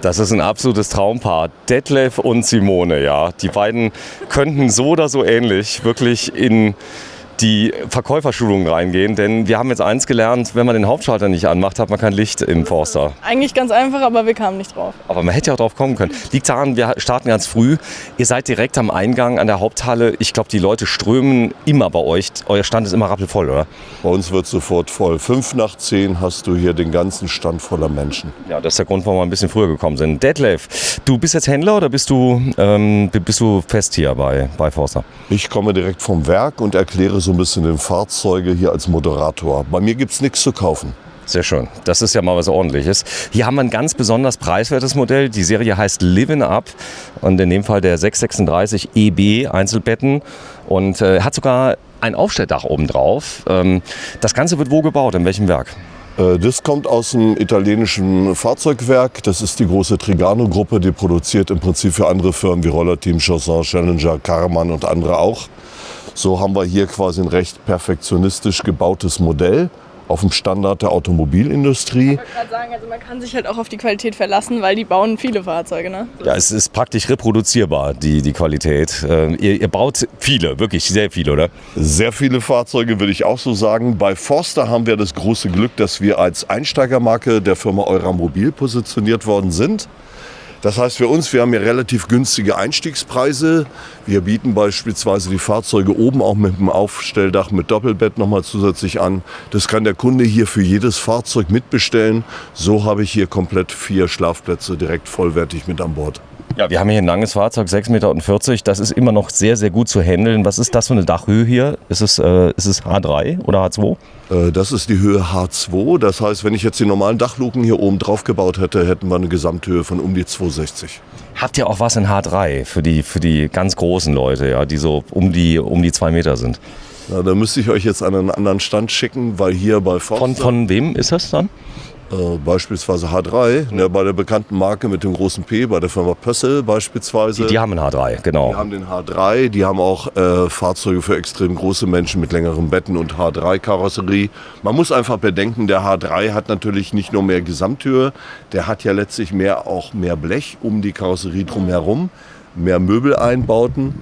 Das ist ein absolutes Traumpaar. Detlef und Simone, ja. Die beiden könnten so oder so ähnlich wirklich in die Verkäuferschulungen reingehen, denn wir haben jetzt eins gelernt, wenn man den Hauptschalter nicht anmacht, hat man kein Licht im Forster. Eigentlich ganz einfach, aber wir kamen nicht drauf. Aber man hätte ja auch drauf kommen können. Liegt daran, wir starten ganz früh. Ihr seid direkt am Eingang an der Haupthalle. Ich glaube, die Leute strömen immer bei euch. Euer Stand ist immer rappelvoll, oder? Bei uns wird sofort voll. 5 nach 10 hast du hier den ganzen Stand voller Menschen. Ja, das ist der Grund, warum wir ein bisschen früher gekommen sind. Detlef, du bist jetzt Händler oder bist du fest hier bei Forster? Ich komme direkt vom Werk und erkläre so ein bisschen den Fahrzeuge hier als Moderator. Bei mir gibt es nichts zu kaufen. Sehr schön. Das ist ja mal was Ordentliches. Hier haben wir ein ganz besonders preiswertes Modell. Die Serie heißt Livin' Up und in dem Fall der 636 EB Einzelbetten und hat sogar ein Aufstelldach oben drauf. Das Ganze wird wo gebaut? In welchem Werk? Das kommt aus dem italienischen Fahrzeugwerk. Das ist die große Trigano-Gruppe. Die produziert im Prinzip für andere Firmen wie Rollerteam, Chausson, Challenger, Karmann und andere auch. So haben wir hier quasi ein recht perfektionistisch gebautes Modell auf dem Standard der Automobilindustrie. Ich wollte gerade sagen, also man kann sich halt auch auf die Qualität verlassen, weil die bauen viele Fahrzeuge, ne? Ja, es ist praktisch reproduzierbar, die Qualität. Ihr baut viele, wirklich sehr viele, oder? Sehr viele Fahrzeuge, würde ich auch so sagen. Bei Forster haben wir das große Glück, dass wir als Einsteigermarke der Firma Euramobil positioniert worden sind. Das heißt für uns, wir haben hier relativ günstige Einstiegspreise. Wir bieten beispielsweise die Fahrzeuge oben auch mit einem Aufstelldach mit Doppelbett nochmal zusätzlich an. Das kann der Kunde hier für jedes Fahrzeug mitbestellen. So habe ich hier komplett 4 Schlafplätze direkt vollwertig mit an Bord. Ja, wir haben hier ein langes Fahrzeug, 6,40 Meter. Das ist immer noch sehr, sehr gut zu handeln. Was ist das für eine Dachhöhe hier? Ist es H3 oder H2? Das ist die Höhe H2. Das heißt, wenn ich jetzt die normalen Dachluken hier oben drauf gebaut hätte, hätten wir eine Gesamthöhe von um die 2,60. Habt ihr auch was in H3 für die ganz großen Leute, ja, die so um die 2 Meter sind? Na, da müsste ich euch jetzt an einen anderen Stand schicken, weil hier bei Forster... Von wem ist das dann? Beispielsweise H3, ne, bei der bekannten Marke mit dem großen P, bei der Firma Pössl beispielsweise. Die haben einen H3, genau. Die haben den H3, die haben auch Fahrzeuge für extrem große Menschen mit längeren Betten und H3-Karosserie. Man muss einfach bedenken, der H3 hat natürlich nicht nur mehr Gesamthöhe, der hat ja letztlich auch mehr Blech um die Karosserie drumherum, mehr Möbeleinbauten.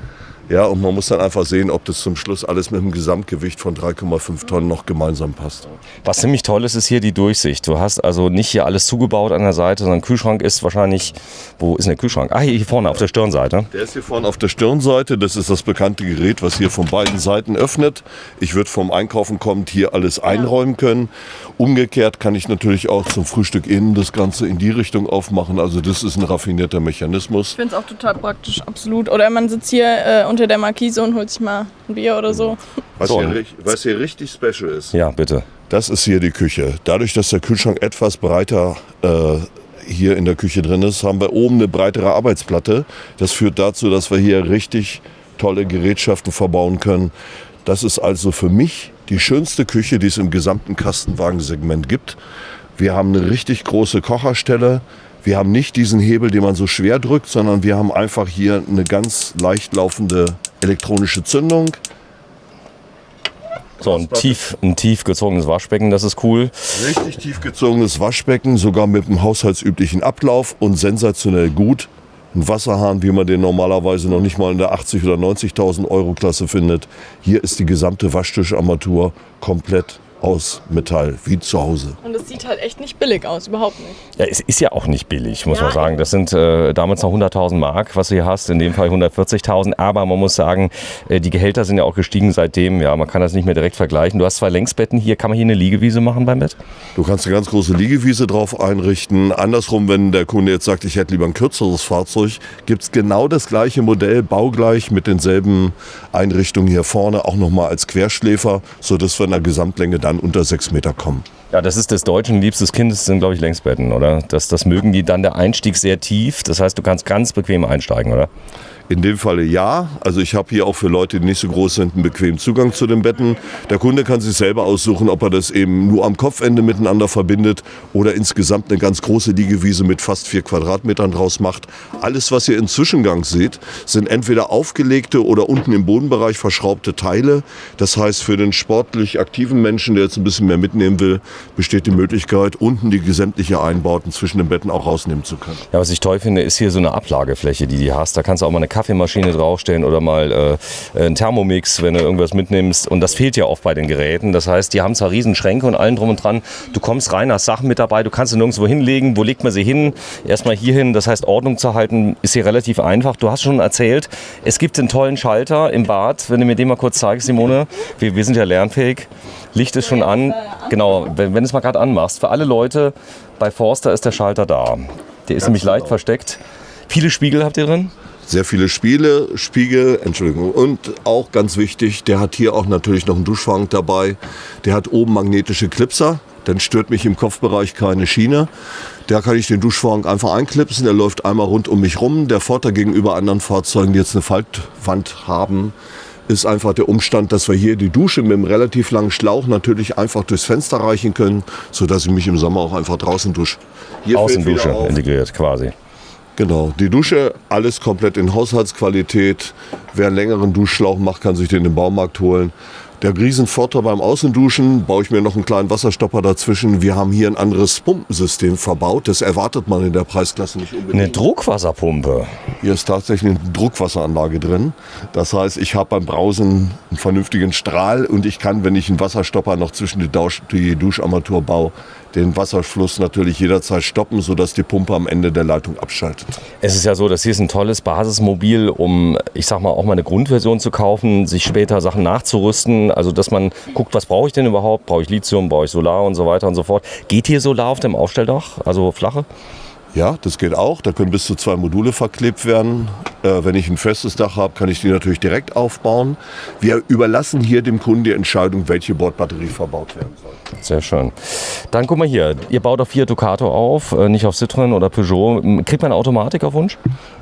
Ja, und man muss dann einfach sehen, ob das zum Schluss alles mit einem Gesamtgewicht von 3,5 Tonnen noch gemeinsam passt. Was ziemlich toll ist hier die Durchsicht. Du hast also nicht hier alles zugebaut an der Seite, sondern Kühlschrank ist wahrscheinlich... Wo ist denn der Kühlschrank? Ah, hier vorne auf der Stirnseite. Der ist hier vorne auf der Stirnseite. Das ist das bekannte Gerät, was hier von beiden Seiten öffnet. Ich würde vom Einkaufen kommend hier alles einräumen können. Umgekehrt kann ich natürlich auch zum Frühstück innen das Ganze in die Richtung aufmachen. Also das ist ein raffinierter Mechanismus. Ich finde es auch total praktisch, absolut. Oder man sitzt hier unter der Markise und holt sich mal ein Bier oder so. Was hier richtig special ist, ja, bitte. Das ist hier die Küche. Dadurch, dass der Kühlschrank etwas breiter hier in der Küche drin ist, haben wir oben eine breitere Arbeitsplatte. Das führt dazu, dass wir hier richtig tolle Gerätschaften verbauen können. Das ist also für mich die schönste Küche, die es im gesamten Kastenwagensegment gibt. Wir haben eine richtig große Kocherstelle. Wir haben nicht diesen Hebel, den man so schwer drückt, sondern wir haben einfach hier eine ganz leicht laufende elektronische Zündung. So, ein tief gezogenes Waschbecken, das ist cool. Richtig tief gezogenes Waschbecken, sogar mit einem haushaltsüblichen Ablauf und sensationell gut. Ein Wasserhahn, wie man den normalerweise noch nicht mal in der 80.000 oder 90.000 Euro Klasse findet. Hier ist die gesamte Waschtischarmatur komplett aus Metall, wie zu Hause. Und es sieht halt echt nicht billig aus, überhaupt nicht. Ja, es ist ja auch nicht billig, muss man sagen. Das sind damals noch 100.000 Mark, was du hier hast, in dem Fall 140.000. Aber man muss sagen, die Gehälter sind ja auch gestiegen seitdem. Ja, man kann das nicht mehr direkt vergleichen. Du hast 2 Längsbetten hier. Kann man hier eine Liegewiese machen beim Bett? Du kannst eine ganz große Liegewiese drauf einrichten. Andersrum, wenn der Kunde jetzt sagt, ich hätte lieber ein kürzeres Fahrzeug, gibt es genau das gleiche Modell, baugleich mit denselben Einrichtungen hier vorne, auch nochmal als Querschläfer, sodass wir in der Gesamtlänge dann unter 6 Meter kommen. Ja, das ist des Deutschen liebstes Kindes, sind, glaube ich, Längsbetten, oder? Das mögen die dann, der Einstieg sehr tief. Das heißt, du kannst ganz bequem einsteigen, oder? In dem Falle ja. Also ich habe hier auch für Leute, die nicht so groß sind, einen bequemen Zugang zu den Betten. Der Kunde kann sich selber aussuchen, ob er das eben nur am Kopfende miteinander verbindet oder insgesamt eine ganz große Liegewiese mit fast 4 Quadratmetern draus macht. Alles, was ihr im Zwischengang seht, sind entweder aufgelegte oder unten im Bodenbereich verschraubte Teile. Das heißt, für den sportlich aktiven Menschen, der jetzt ein bisschen mehr mitnehmen will, besteht die Möglichkeit, unten die sämtliche Einbauten zwischen den Betten auch rausnehmen zu können. Ja, was ich toll finde, ist hier so eine Ablagefläche, die du hast. Da kannst du auch mal eine Kaffeemaschine draufstellen oder mal einen Thermomix, wenn du irgendwas mitnimmst. Und das fehlt ja oft bei den Geräten. Das heißt, die haben zwar riesen Schränke und allen drum und dran. Du kommst rein, hast Sachen mit dabei, du kannst sie nirgendwo hinlegen. Wo legt man sie hin? Erstmal hier hin. Das heißt, Ordnung zu halten ist hier relativ einfach. Du hast schon erzählt, es gibt einen tollen Schalter im Bad. Wenn du mir den mal kurz zeigst, Simone. Wir sind ja lernfähig. Licht ist schon an. Genau, wenn du es mal gerade anmachst. Für alle Leute, bei Forster ist der Schalter da. Der ist nämlich leicht versteckt. Viele Spiegel habt ihr drin? Sehr viele Spiegel, Entschuldigung. Und auch ganz wichtig, der hat hier auch natürlich noch einen Duschvorhang dabei. Der hat oben magnetische Clipser, dann stört mich im Kopfbereich keine Schiene. Da kann ich den Duschvorhang einfach einklipsen, der läuft einmal rund um mich rum. Der Vorteil gegenüber anderen Fahrzeugen, die jetzt eine Faltwand haben, ist einfach der Umstand, dass wir hier die Dusche mit einem relativ langen Schlauch natürlich einfach durchs Fenster reichen können, sodass ich mich im Sommer auch einfach draußen dusche. Außendusche integriert quasi. Genau, die Dusche, alles komplett in Haushaltsqualität. Wer einen längeren Duschschlauch macht, kann sich den im Baumarkt holen. Der Riesenvorteil beim Außenduschen, baue ich mir noch einen kleinen Wasserstopper dazwischen. Wir haben hier ein anderes Pumpensystem verbaut. Das erwartet man in der Preisklasse nicht unbedingt. Eine Druckwasserpumpe? Hier ist tatsächlich eine Druckwasseranlage drin. Das heißt, ich habe beim Brausen einen vernünftigen Strahl und ich kann, wenn ich einen Wasserstopper noch zwischen die Duscharmatur baue, den Wasserfluss natürlich jederzeit stoppen, sodass die Pumpe am Ende der Leitung abschaltet. Es ist ja so, dass hier ist ein tolles Basismobil, um, ich sag mal, auch mal eine Grundversion zu kaufen, sich später Sachen nachzurüsten. Also, dass man guckt, was brauche ich denn überhaupt? Brauche ich Lithium, brauche ich Solar und so weiter und so fort. Geht hier Solar auf dem Aufstelldach, also flache? Ja, das geht auch. Da können bis zu 2 Module verklebt werden. Wenn ich ein festes Dach habe, kann ich die natürlich direkt aufbauen. Wir überlassen hier dem Kunden die Entscheidung, welche Bordbatterie verbaut werden soll. Sehr schön. Dann guck mal hier, ihr baut auf Fiat Ducato auf, nicht auf Citroën oder Peugeot. Kriegt man eine Automatik auf Wunsch?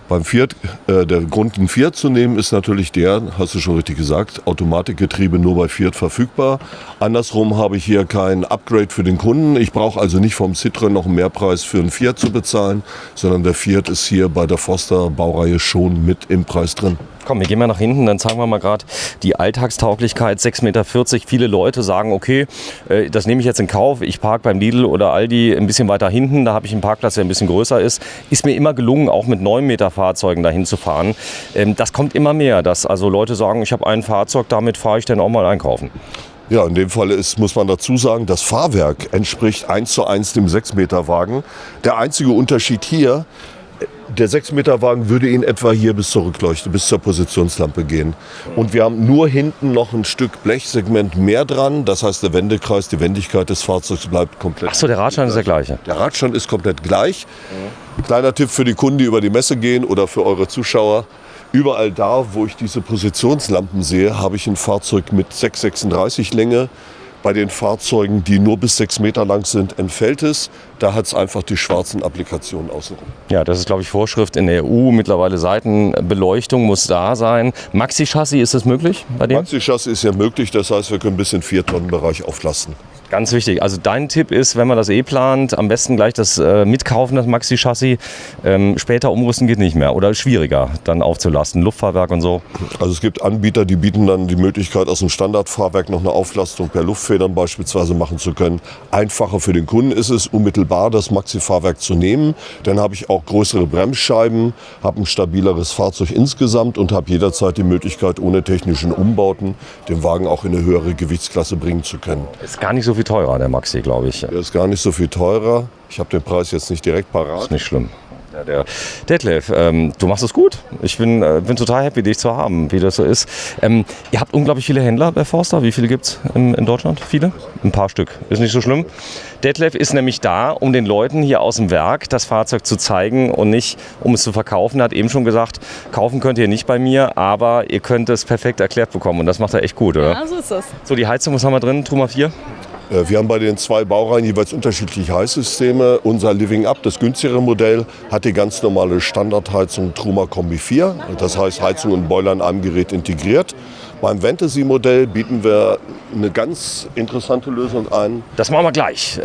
Beim Fiat, der Grund, einen Fiat zu nehmen, ist natürlich der, hast du schon richtig gesagt, Automatikgetriebe nur bei Fiat verfügbar. Andersrum habe ich hier kein Upgrade für den Kunden. Ich brauche also nicht vom Citroën noch einen Mehrpreis für einen Fiat zu bezahlen, sondern der Fiat ist hier bei der Forster Baureihe schon mit im Preis drin. Komm, wir gehen mal nach hinten, dann zeigen wir mal gerade die Alltagstauglichkeit, 6,40 Meter. Viele Leute sagen, okay, das nehme ich jetzt in Kauf. Ich parke beim Lidl oder Aldi ein bisschen weiter hinten, da habe ich einen Parkplatz, der ein bisschen größer ist. Ist mir immer gelungen, auch mit 9 Meter Fahrzeugen dahin zu fahren. Das kommt immer mehr, dass also Leute sagen, ich habe ein Fahrzeug, damit fahre ich dann auch mal einkaufen. Ja, in dem Fall muss man dazu sagen, das Fahrwerk entspricht 1:1 dem 6-Meter-Wagen. Der einzige Unterschied hier, der 6-Meter-Wagen würde Ihnen etwa hier bis zur Rückleuchte, bis zur Positionslampe gehen. Und wir haben nur hinten noch ein Stück Blechsegment mehr dran. Das heißt, der Wendekreis, die Wendigkeit des Fahrzeugs bleibt komplett. Achso, der Radstand ist der gleiche. Der Radstand ist komplett gleich. Kleiner Tipp für die Kunden, die über die Messe gehen oder für eure Zuschauer. Überall da, wo ich diese Positionslampen sehe, habe ich ein Fahrzeug mit 6,36 Länge. Bei den Fahrzeugen, die nur bis 6 Meter lang sind, entfällt es. Da hat es einfach die schwarzen Applikationen außenrum. Ja, das ist, glaube ich, Vorschrift in der EU. Mittlerweile Seitenbeleuchtung muss da sein. Maxi-Chassis, ist das möglich bei dem? Maxi-Chassis ist ja möglich, das heißt, wir können bis in 4-Tonnen-Bereich auflasten. Ganz wichtig. Also dein Tipp ist, wenn man das plant, am besten gleich das mitkaufen, das Maxi-Chassis. Später umrüsten geht nicht mehr oder schwieriger dann aufzulasten. Luftfahrwerk und so. Also es gibt Anbieter, die bieten dann die Möglichkeit, aus dem Standardfahrwerk noch eine Auflastung per Luftfedern beispielsweise machen zu können. Einfacher für den Kunden ist es, unmittelbar das Maxi-Fahrwerk zu nehmen. Dann habe ich auch größere Bremsscheiben, habe ein stabileres Fahrzeug insgesamt und habe jederzeit die Möglichkeit, ohne technischen Umbauten den Wagen auch in eine höhere Gewichtsklasse bringen zu können. Ist gar nicht so viel teurer, der Maxi, glaube ich. Der ist gar nicht so viel teurer. Ich habe den Preis jetzt nicht direkt parat. Ist nicht schlimm. Ja, der Detlef, du machst es gut. Ich bin total happy, dich zu haben, wie das so ist. Ihr habt unglaublich viele Händler bei Forster. Wie viele gibt es in Deutschland? Viele? Ein paar Stück. Ist nicht so schlimm. Detlef ist nämlich da, um den Leuten hier aus dem Werk das Fahrzeug zu zeigen und nicht, um es zu verkaufen. Er hat eben schon gesagt, kaufen könnt ihr nicht bei mir, aber ihr könnt es perfekt erklärt bekommen. Und das macht er echt gut, oder? Ja, so ist das. So, die Heizung, was haben wir drin? Truma 4? Wir haben bei den 2 Baureihen jeweils unterschiedliche Heizsysteme. Unser Living Up, das günstigere Modell, hat die ganz normale Standardheizung Truma Kombi 4. Das heißt Heizung und Boiler in einem Gerät integriert. Beim Fantasy-Modell bieten wir eine ganz interessante Lösung ein. Das machen wir gleich.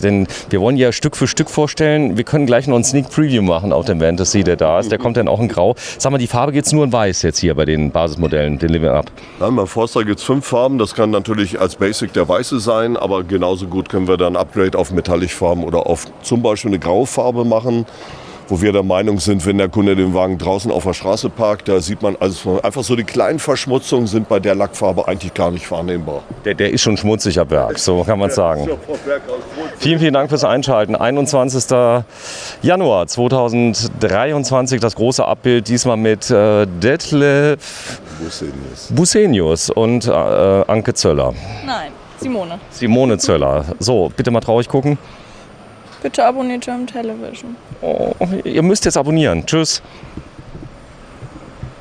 Denn wir wollen ja Stück für Stück vorstellen. Wir können gleich noch einen Sneak Preview machen auf dem Fantasy, der da ist. Der kommt dann auch in Grau. Sag mal, die Farbe geht es nur in Weiß jetzt hier bei den Basismodellen, den Living Up. Nein, beim Forster gibt es 5 Farben. Das kann natürlich als Basic der weiße sein, aber genauso gut können wir dann Upgrade auf Metallic-Farben oder auf zum Beispiel eine graue Farbe machen. Wo wir der Meinung sind, wenn der Kunde den Wagen draußen auf der Straße parkt, da sieht man also einfach so die kleinen Verschmutzungen sind bei der Lackfarbe eigentlich gar nicht wahrnehmbar. Der ist schon schmutzig ab Werk, so kann man sagen. Vielen, vielen Dank fürs Einschalten. 21. Januar 2023, das große Abbild, diesmal mit Detlef Busenius und Anke Zöller. Nein, Simone. Simone Zöller. So, bitte mal traurig gucken. Bitte abonniert German Television. Oh, ihr müsst jetzt abonnieren. Tschüss.